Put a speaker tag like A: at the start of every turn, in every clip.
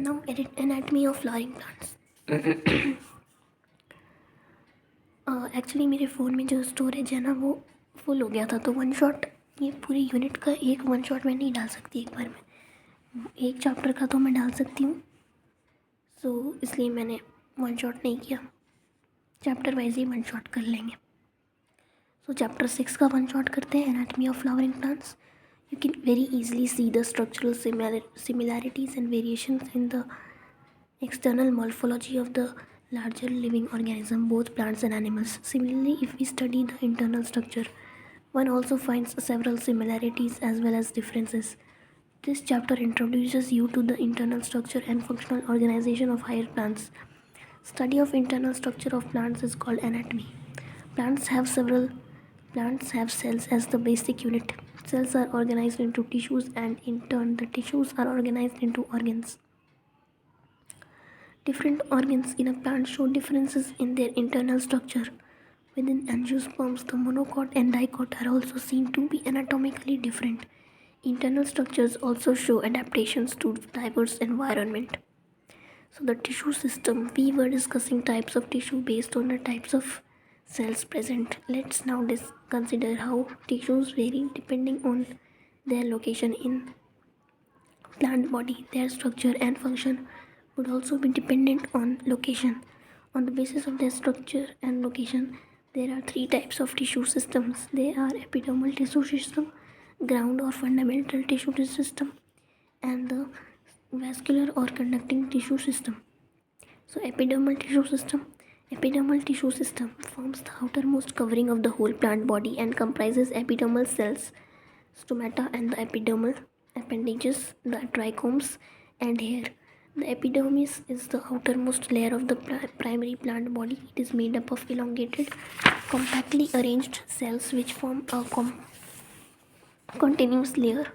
A: Now edit anatomy of flowering plants. Actually मेरे phone में जो स्टोरेज है ना वो फुल हो गया था, तो वन शॉट ये पूरी यूनिट का एक वन शॉट में नहीं डाल सकती एक बार में। एक चैप्टर का तो मैं डाल सकती हूँ, सो इसलिए मैंने वन शॉट नहीं किया। चैप्टर वाइज ही वन शॉट कर लेंगे। सो चैप्टर 6 का वन शॉट करते हैं, anatomy of flowering plants. You can very easily see the structural similarities and variations in the external morphology of the larger living organism, both plants and animals. Similarly, if we study the internal structure, one also finds several similarities as well as differences. This chapter introduces you to the internal structure and functional organization of higher plants. Study of internal structure of plants is called anatomy. Plants have several Plants have cells as the basic unit. Cells are organized into tissues, and in turn the tissues are organized into organs. Different organs in a plant show differences in their internal structure. Within angiosperms, the monocot and dicot are also seen to be anatomically different. Internal structures also show adaptations to diverse environment. So the tissue system, we were discussing types of tissue based on the types of cells present. Let's now consider how tissues vary depending on their location in plant body. Their structure and function would also be dependent on location. On the basis of their structure and location, there are three types of tissue systems. They are epidermal tissue system, ground or fundamental tissue system, and the vascular or conducting tissue system. So epidermal tissue system forms the outermost covering of the whole plant body and comprises epidermal cells, stomata and the epidermal appendages, the trichomes and hair. The epidermis is the outermost layer of the primary plant body. It is made up of elongated, compactly arranged cells which form a continuous layer.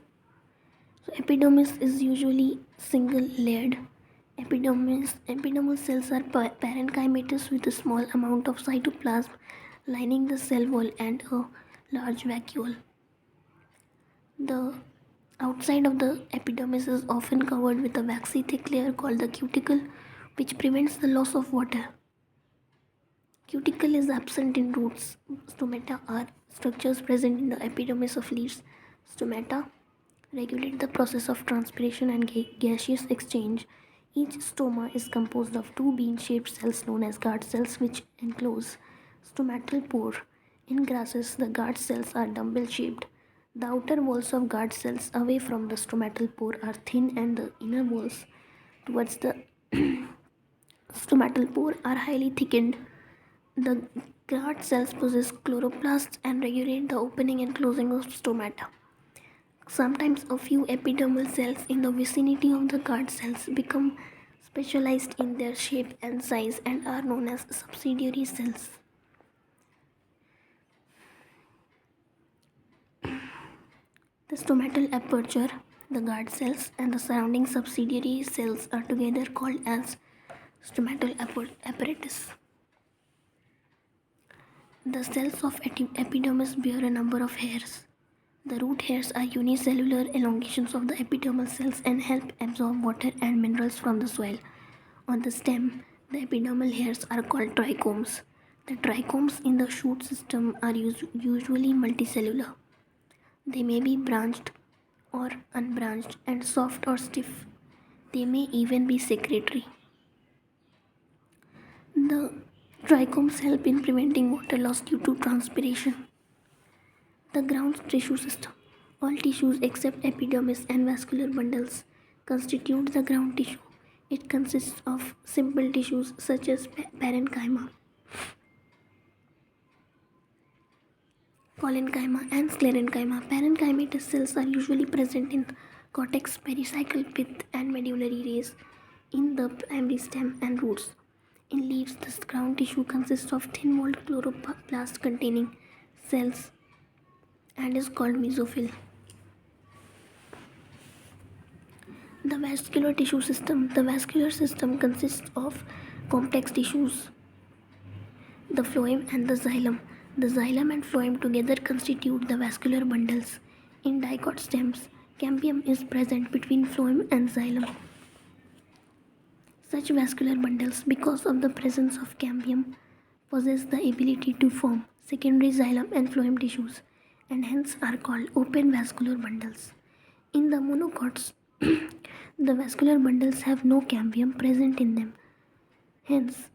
A: So epidermis is usually single layered. Epidermal cells are parenchymatous with a small amount of cytoplasm lining the cell wall and a large vacuole. The outside of the epidermis is often covered with a waxy thick layer called the cuticle, which prevents the loss of water. Cuticle is absent in roots. Stomata are structures present in the epidermis of leaves. Stomata regulate the process of transpiration and gaseous exchange. Each stoma is composed of two bean-shaped cells known as guard cells which enclose stomatal pore. In grasses, the guard cells are dumbbell-shaped. The outer walls of guard cells away from the stomatal pore are thin and the inner walls towards the stomatal pore are highly thickened. The guard cells possess chloroplasts and regulate the opening and closing of stomata. Sometimes a few epidermal cells in the vicinity of the guard cells become specialized in their shape and size and are known as subsidiary cells. The stomatal aperture, the guard cells, and the surrounding subsidiary cells are together called as stomatal apparatus. The cells of epidermis bear a number of hairs. The root hairs are unicellular elongations of the epidermal cells and help absorb water and minerals from the soil. On the stem, the epidermal hairs are called trichomes. The trichomes in the shoot system are usually multicellular. They may be branched or unbranched and soft or stiff. They may even be secretory. The trichomes help in preventing water loss due to transpiration. The ground tissue system. All tissues except epidermis and vascular bundles constitute the ground tissue. It consists of simple tissues such as parenchyma, collenchyma, and sclerenchyma. Parenchymatous cells are usually present in cortex, pericycle, pith, and medullary rays in the primary stem and roots. In leaves, this ground tissue consists of thin-walled chloroplast containing cells and is called mesophyll. The vascular tissue system. The vascular system consists of complex tissues, the phloem and the xylem. The xylem and phloem together constitute the vascular bundles. In dicot stems, cambium is present between phloem and xylem. Such vascular bundles, because of the presence of cambium, possess the ability to form secondary xylem and phloem tissues and hence are called open vascular bundles. In the monocots, the vascular bundles have no cambium present in them. Hence,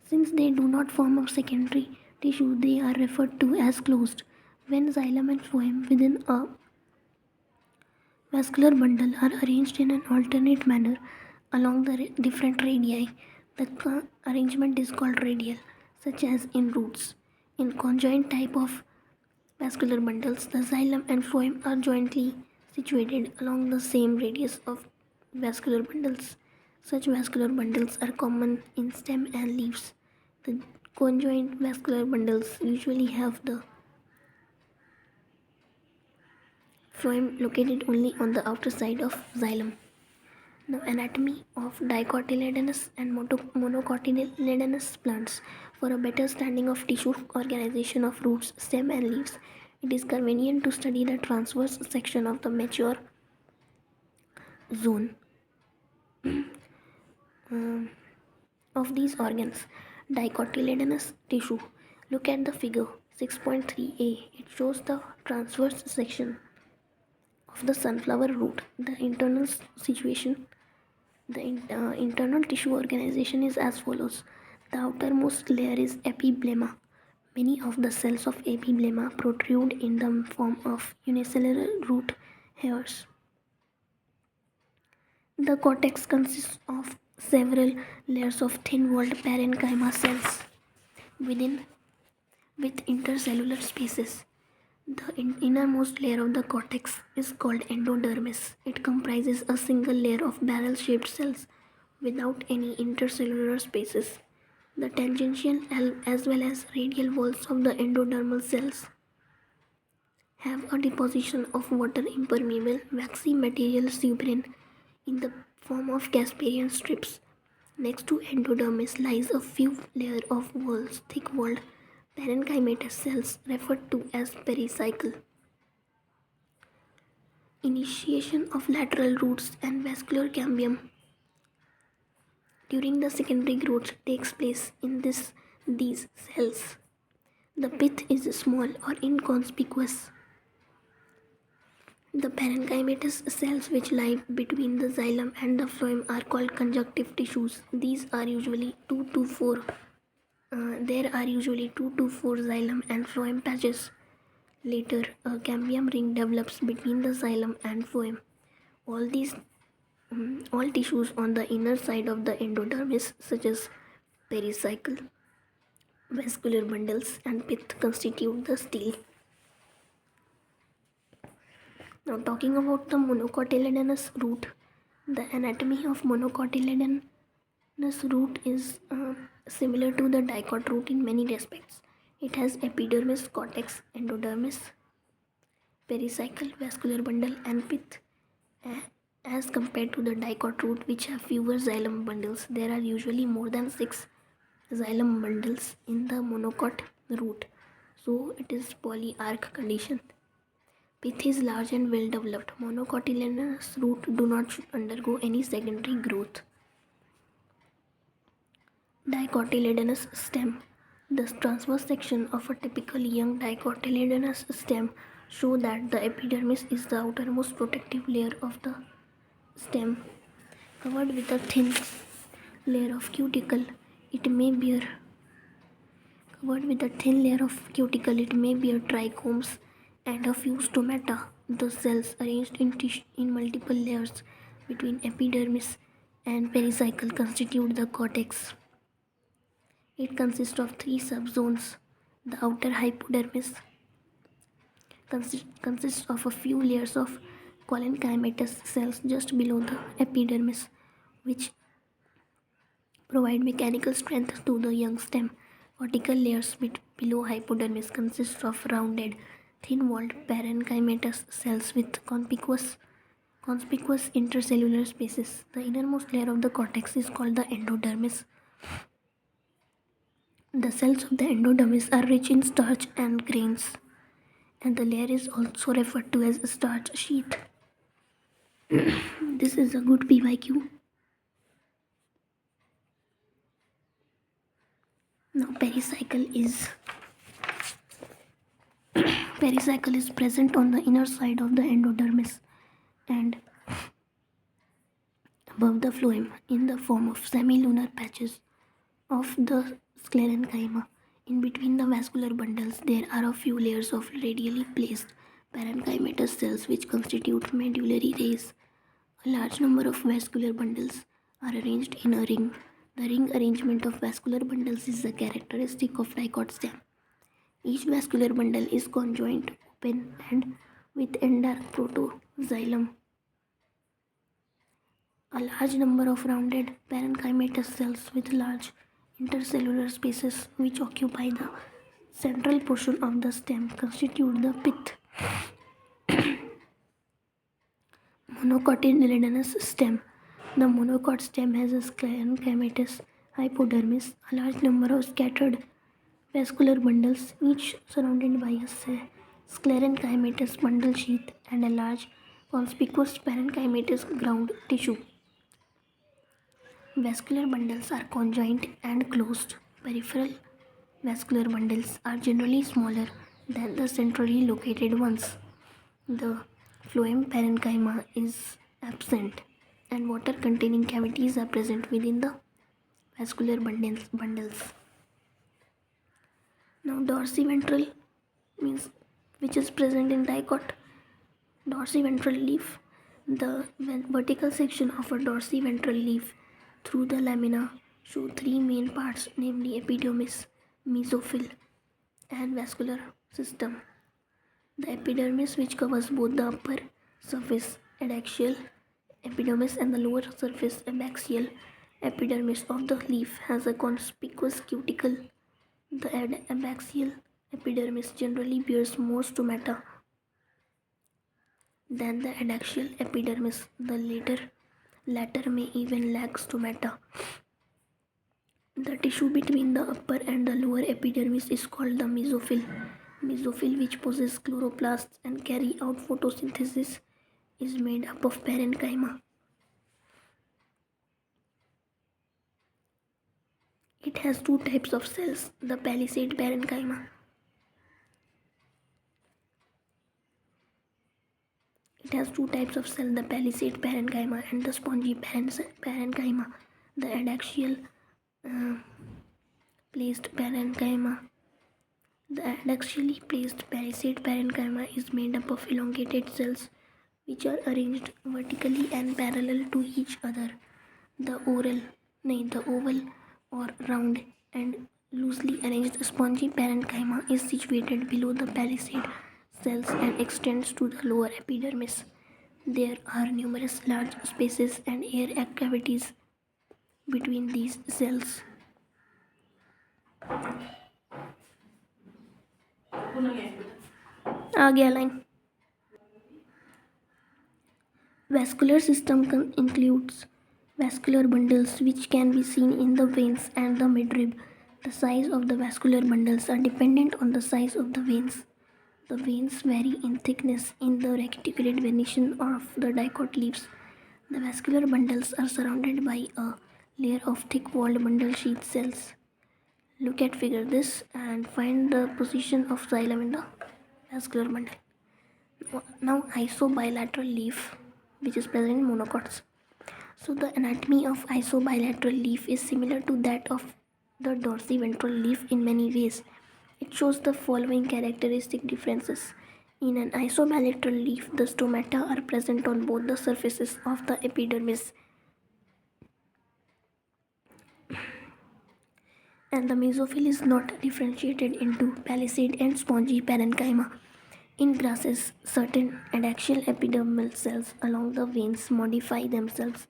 A: since they do not form a secondary tissue, they are referred to as closed. When xylem and phloem within a vascular bundle are arranged in an alternate manner along the different radii, the arrangement is called radial, such as in roots. In conjoint type of vascular bundles, the xylem and phloem are jointly situated along the same radius of vascular bundles. Such vascular bundles are common in stem and leaves. The conjoint vascular bundles usually have the phloem located only on the outer side of xylem. The anatomy of dicotyledonous and monocotyledonous plants. For a better understanding of tissue organization of roots, stem and leaves, it is convenient to study the transverse section of the mature zone um, of these organs. Dicotyledonous tissue. Look at the figure 6.3a. It shows the transverse section of the sunflower root. The internal tissue organization is as follows. The outermost layer is epiblema. Many of the cells of epiblema protrude in the form of unicellular root hairs. The cortex consists of several layers of thin-walled parenchyma cells within with intercellular spaces. The innermost layer of the cortex is called endodermis. It comprises a single layer of barrel-shaped cells without any intercellular spaces. The tangential as well as radial walls of the endodermal cells have a deposition of water-impermeable waxy material suberin in the form of Casparian strips. Next to endodermis lies a few layers of walls, thick-walled parenchymatous cells referred to as pericycle. Initiation of lateral roots and vascular cambium during the secondary growth takes place in these cells. The pith is small or inconspicuous. The parenchymatous cells which lie between the xylem and the phloem are called conjunctive tissues. These are usually 2 to 4. There are usually 2 to 4 xylem and phloem patches. Later, a cambium ring develops between the xylem and phloem. All tissues on the inner side of the endodermis, such as pericycle, vascular bundles, and pith, constitute the stele. Now, talking about the monocotyledonous root, the anatomy of monocotyledonous root is similar to the dicot root in many respects. It has epidermis, cortex, endodermis, pericycle, vascular bundle, and pith. As compared to the dicot root, which have fewer xylem bundles, there are usually more than 6 xylem bundles in the monocot root. So it is polyarch condition. Pith is large and well developed. Monocotyledonous root do not undergo any secondary growth. Dicotyledonous stem. The transverse section of a typical young dicotyledonous stem show that the epidermis is the outermost protective layer of the stem, covered with a thin layer of cuticle. It may bear trichomes and a few stomata. The cells arranged in multiple layers between epidermis and pericycle constitute the cortex. It consists of 3 subzones. The outer hypodermis consists of a few layers of collenchymatous cells just below the epidermis, which provide mechanical strength to the young stem. Cortical layers below hypodermis consist of rounded, thin-walled parenchymatous cells with conspicuous intercellular spaces. The innermost layer of the cortex is called the endodermis. The cells of the endodermis are rich in starch and grains, and the layer is also referred to as a starch sheath. This is a good PYQ. Now pericycle is present on the inner side of the endodermis and above the phloem in the form of semilunar patches of the sclerenchyma. In between the vascular bundles, there are a few layers of radially placed parenchymatous cells which constitute medullary rays. A large number of vascular bundles are arranged in a ring. The ring arrangement of vascular bundles is a characteristic of dicot stem. Each vascular bundle is conjoined, open, and with endark protoxylem. A large number of rounded parenchymatous cells with large intercellular spaces which occupy the central portion of the stem constitute the pith. Monocotyledonous stem. The monocot stem has a sclerenchymatous hypodermis, a large number of scattered vascular bundles, each surrounded by a sclerenchymatous bundle sheath and a large conspicuous parenchymatous ground tissue. Vascular bundles are conjoined and closed. Peripheral vascular bundles are generally smaller than the centrally located ones. The phloem parenchyma is absent and water containing cavities are present within the vascular bundles. Now dorsiventral means which is present in dicot. Dorsiventral leaf. The vertical section of a dorsiventral leaf through the lamina show three main parts, namely epidermis, mesophyll, and vascular system. The epidermis, which covers both the upper surface adaxial epidermis and the lower surface abaxial epidermis of the leaf, has a conspicuous cuticle. The abaxial epidermis generally bears more stomata than the adaxial epidermis. The latter may even lack stomata. The tissue between the upper and the lower epidermis is called the mesophyll. Mesophyll, which possess chloroplasts and carry out photosynthesis, is made up of parenchyma. It has two types of cells, the palisade parenchyma. The palisade parenchyma and the spongy parenchyma. The adaxial placed parenchyma. The adaxially placed palisade parenchyma is made up of elongated cells which are arranged vertically and parallel to each other. The oval or round and loosely arranged spongy parenchyma is situated below the palisade cells and extends to the lower epidermis. There are numerous large spaces and air cavities between these cells. आ गया line. Vascular system includes vascular bundles which can be seen in the veins and the midrib. The size of the vascular bundles are dependent on the size of the veins. The veins vary in thickness in the reticulate venation of the dicot leaves. The vascular bundles are surrounded by a layer of thick-walled bundle sheath cells. Look at figure this and find the position of xylem in the vascular bundle. Now isobilateral leaf, which is present in monocots. So the anatomy of isobilateral leaf is similar to that of the dorsiventral leaf in many ways. It shows the following characteristic differences. In an isobilateral leaf, the stomata are present on both the surfaces of the epidermis and the mesophyll is not differentiated into palisade and spongy parenchyma. In grasses, certain adaxial epidermal cells along the veins modify themselves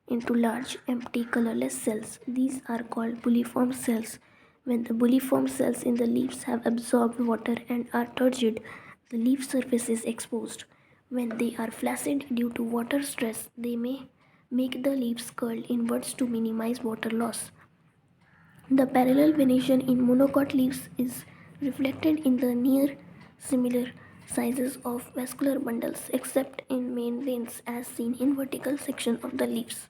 A: into large, empty, colorless cells. These are called bulliform cells. When the bulliform cells in the leaves have absorbed water and are turgid, the leaf surface is exposed. When they are flaccid due to water stress, they may make the leaves curl inwards to minimize water loss. The parallel venation in monocot leaves is reflected in the near similar sizes of vascular bundles except in main veins as seen in vertical section of the leaves.